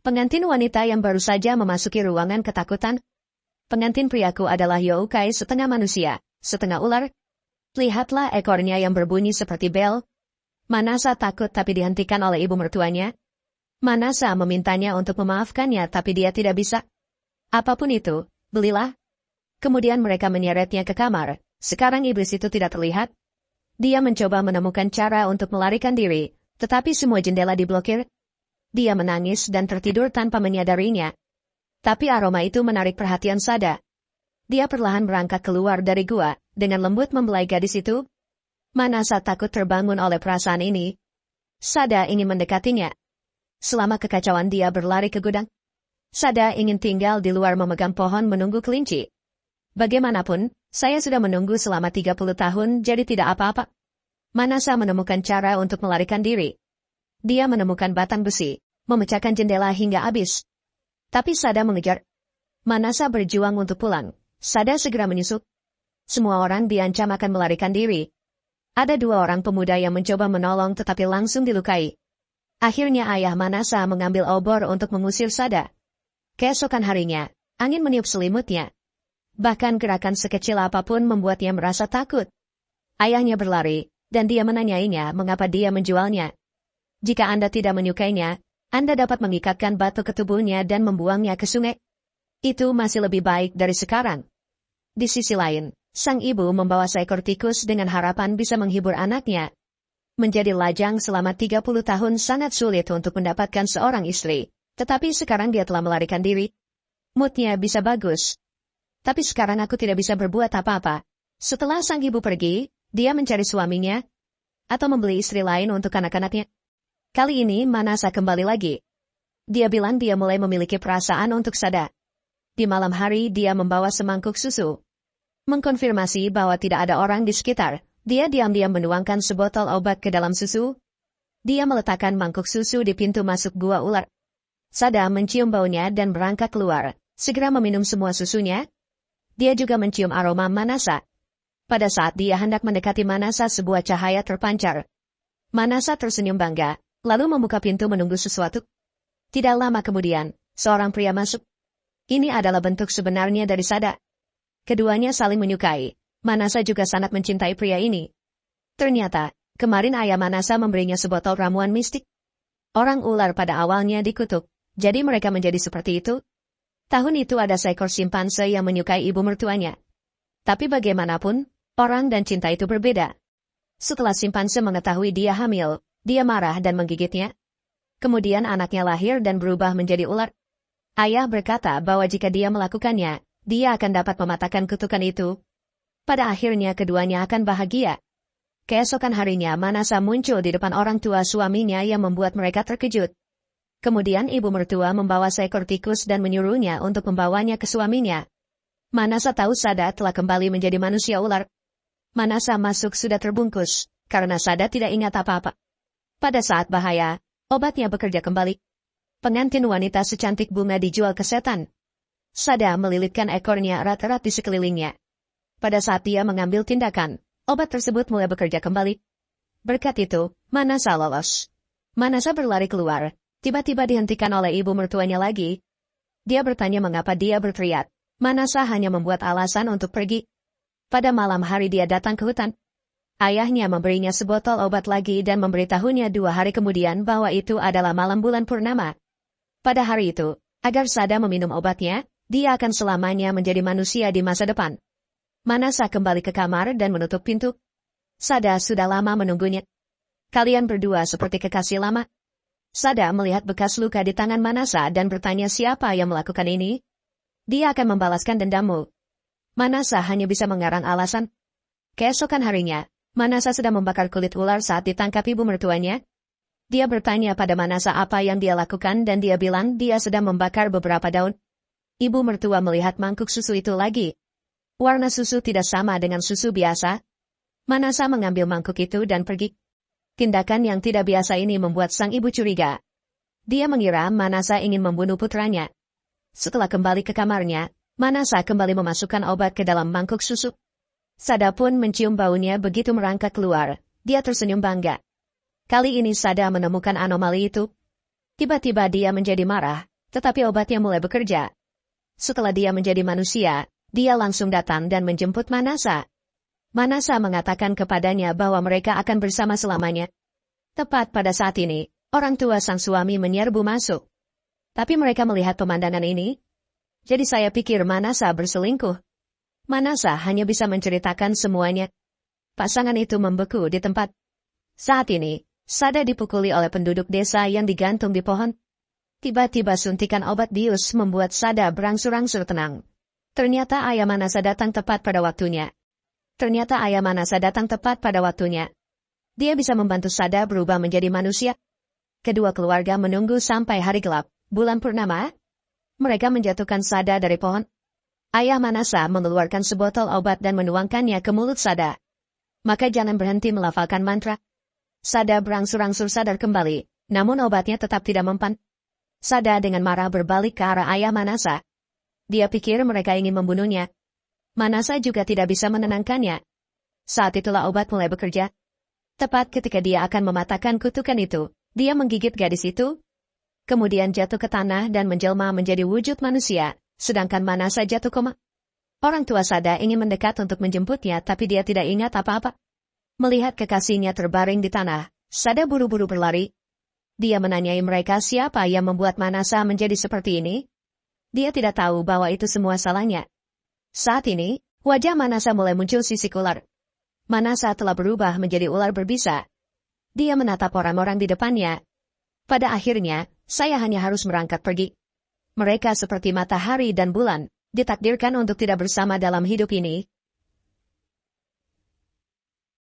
Pengantin wanita yang baru saja memasuki ruangan ketakutan. Pengantin priaku adalah yokai setengah manusia, setengah ular. Lihatlah ekornya yang berbunyi seperti bel. Manasa takut tapi dihentikan oleh ibu mertuanya. Manasa memintanya untuk memaafkannya tapi dia tidak bisa. Apapun itu, belilah. Kemudian mereka menyeretnya ke kamar. Sekarang iblis itu tidak terlihat. Dia mencoba menemukan cara untuk melarikan diri, tetapi semua jendela diblokir. Dia menangis dan tertidur tanpa menyadarinya. Tapi aroma itu menarik perhatian Sada. Dia perlahan berangkat keluar dari gua, dengan lembut membelai gadis itu. Manasa takut terbangun oleh perasaan ini. Sada ingin mendekatinya. Selama kekacauan dia berlari ke gudang. Sada ingin tinggal di luar memegang pohon menunggu kelinci. Bagaimanapun, saya sudah menunggu selama 30 tahun jadi tidak apa-apa. Manasa menemukan cara untuk melarikan diri. Dia menemukan batang besi, memecahkan jendela hingga habis. Tapi Sada mengejar. Manasa berjuang untuk pulang. Sada segera menyusup. Semua orang diancam akan melarikan diri. Ada 2 orang pemuda yang mencoba menolong tetapi langsung dilukai. Akhirnya ayah Manasa mengambil obor untuk mengusir Sada. Keesokan harinya, angin meniup selimutnya. Bahkan gerakan sekecil apapun membuatnya merasa takut. Ayahnya berlari, dan dia menanyainya mengapa dia menjualnya. Jika Anda tidak menyukainya, Anda dapat mengikatkan batu ke tubuhnya dan membuangnya ke sungai. Itu masih lebih baik dari sekarang. Di sisi lain, sang ibu membawa seekor tikus dengan harapan bisa menghibur anaknya. Menjadi lajang selama 30 tahun sangat sulit untuk mendapatkan seorang istri, tetapi sekarang dia telah melarikan diri. Moodnya bisa bagus. Tapi sekarang aku tidak bisa berbuat apa-apa. Setelah sang ibu pergi, dia mencari suaminya, atau membeli istri lain untuk anak-anaknya. Kali ini Manasa kembali lagi. Dia bilang dia mulai memiliki perasaan untuk Sada. Di malam hari dia membawa semangkuk susu. Mengkonfirmasi bahwa tidak ada orang di sekitar, dia diam-diam menuangkan sebotol obat ke dalam susu. Dia meletakkan mangkuk susu di pintu masuk gua ular. Sada mencium baunya dan berangkat keluar, segera meminum semua susunya. Dia juga mencium aroma Manasa. Pada saat dia hendak mendekati Manasa, sebuah cahaya terpancar. Manasa tersenyum bangga, lalu membuka pintu menunggu sesuatu. Tidak lama kemudian, seorang pria masuk. Ini adalah bentuk sebenarnya dari Sada. Keduanya saling menyukai. Manasa juga sangat mencintai pria ini. Ternyata, kemarin ayah Manasa memberinya sebotol ramuan mistik. Orang ular pada awalnya dikutuk, jadi mereka menjadi seperti itu. Tahun itu ada seekor simpanse yang menyukai ibu mertuanya. Tapi bagaimanapun, orang dan cinta itu berbeda. Setelah simpanse mengetahui dia hamil, dia marah dan menggigitnya. Kemudian anaknya lahir dan berubah menjadi ular. Ayah berkata bahwa jika dia melakukannya, dia akan dapat mematahkan kutukan itu. Pada akhirnya keduanya akan bahagia. Keesokan harinya Manasa muncul di depan orang tua suaminya yang membuat mereka terkejut. Kemudian ibu mertua membawa seekor tikus dan menyuruhnya untuk membawanya ke suaminya. Manasa tahu Sada telah kembali menjadi manusia ular. Manasa masuk sudah terbungkus, karena Sada tidak ingat apa-apa. Pada saat bahaya, obatnya bekerja kembali. Pengantin wanita secantik bunga dijual ke setan. Sada melilitkan ekornya erat-erat di sekelilingnya. Pada saat dia mengambil tindakan, obat tersebut mulai bekerja kembali. Berkat itu, Manasa lolos. Manasa berlari keluar, tiba-tiba dihentikan oleh ibu mertuanya lagi. Dia bertanya mengapa dia berteriak. Manasa hanya membuat alasan untuk pergi. Pada malam hari dia datang ke hutan. Ayahnya memberinya sebotol obat lagi dan memberitahunya 2 hari kemudian bahwa itu adalah malam bulan purnama. Pada hari itu, agar Sada meminum obatnya, dia akan selamanya menjadi manusia di masa depan. Manasa kembali ke kamar dan menutup pintu. Sada sudah lama menunggunya. Kalian berdua seperti kekasih lama. Sada melihat bekas luka di tangan Manasa dan bertanya siapa yang melakukan ini. Dia akan membalaskan dendammu. Manasa hanya bisa mengarang alasan. Keesokan harinya, Manasa sedang membakar kulit ular saat ditangkap ibu mertuanya. Dia bertanya pada Manasa apa yang dia lakukan dan dia bilang dia sedang membakar beberapa daun. Ibu mertua melihat mangkuk susu itu lagi. Warna susu tidak sama dengan susu biasa. Manasa mengambil mangkuk itu dan pergi. Tindakan yang tidak biasa ini membuat sang ibu curiga. Dia mengira Manasa ingin membunuh putranya. Setelah kembali ke kamarnya, Manasa kembali memasukkan obat ke dalam mangkuk susu. Sada pun mencium baunya begitu merangkak keluar. Dia tersenyum bangga. Kali ini Sada menemukan anomali itu. Tiba-tiba dia menjadi marah. Tetapi obatnya mulai bekerja. Setelah dia menjadi manusia, dia langsung datang dan menjemput Manasa. Manasa mengatakan kepadanya bahwa mereka akan bersama selamanya. Tepat pada saat ini, orang tua sang suami menyerbu masuk. Tapi mereka melihat pemandangan ini. Jadi saya pikir Manasa berselingkuh. Manasa hanya bisa menceritakan semuanya. Pasangan itu membeku di tempat. Saat ini, Sada dipukuli oleh penduduk desa yang digantung di pohon. Tiba-tiba suntikan obat bius membuat Sada berangsur-angsur tenang. Ternyata ayah Manasa datang tepat pada waktunya. Dia bisa membantu Sada berubah menjadi manusia. Kedua keluarga menunggu sampai hari gelap, bulan purnama. Mereka menjatuhkan Sada dari pohon. Ayah Manasa mengeluarkan sebotol obat dan menuangkannya ke mulut Sada. Maka jangan berhenti melafalkan mantra. Sada berangsur-angsur sadar kembali, namun obatnya tetap tidak mempan. Sada dengan marah berbalik ke arah ayah Manasa. Dia pikir mereka ingin membunuhnya. Manasa juga tidak bisa menenangkannya. Saat itulah obat mulai bekerja. Tepat ketika dia akan mematahkan kutukan itu, dia menggigit gadis itu. Kemudian jatuh ke tanah dan menjelma menjadi wujud manusia, sedangkan Manasa jatuh koma. Orang tua Sada ingin mendekat untuk menjemputnya tapi dia tidak ingat apa-apa. Melihat kekasihnya terbaring di tanah, Sada buru-buru berlari. Dia menanyai mereka siapa yang membuat Manasa menjadi seperti ini. Dia tidak tahu bahwa itu semua salahnya. Saat ini, wajah Manasa mulai muncul sisik ular. Manasa telah berubah menjadi ular berbisa. Dia menatap orang-orang di depannya. Pada akhirnya, saya hanya harus berangkat pergi. Mereka seperti matahari dan bulan, ditakdirkan untuk tidak bersama dalam hidup ini,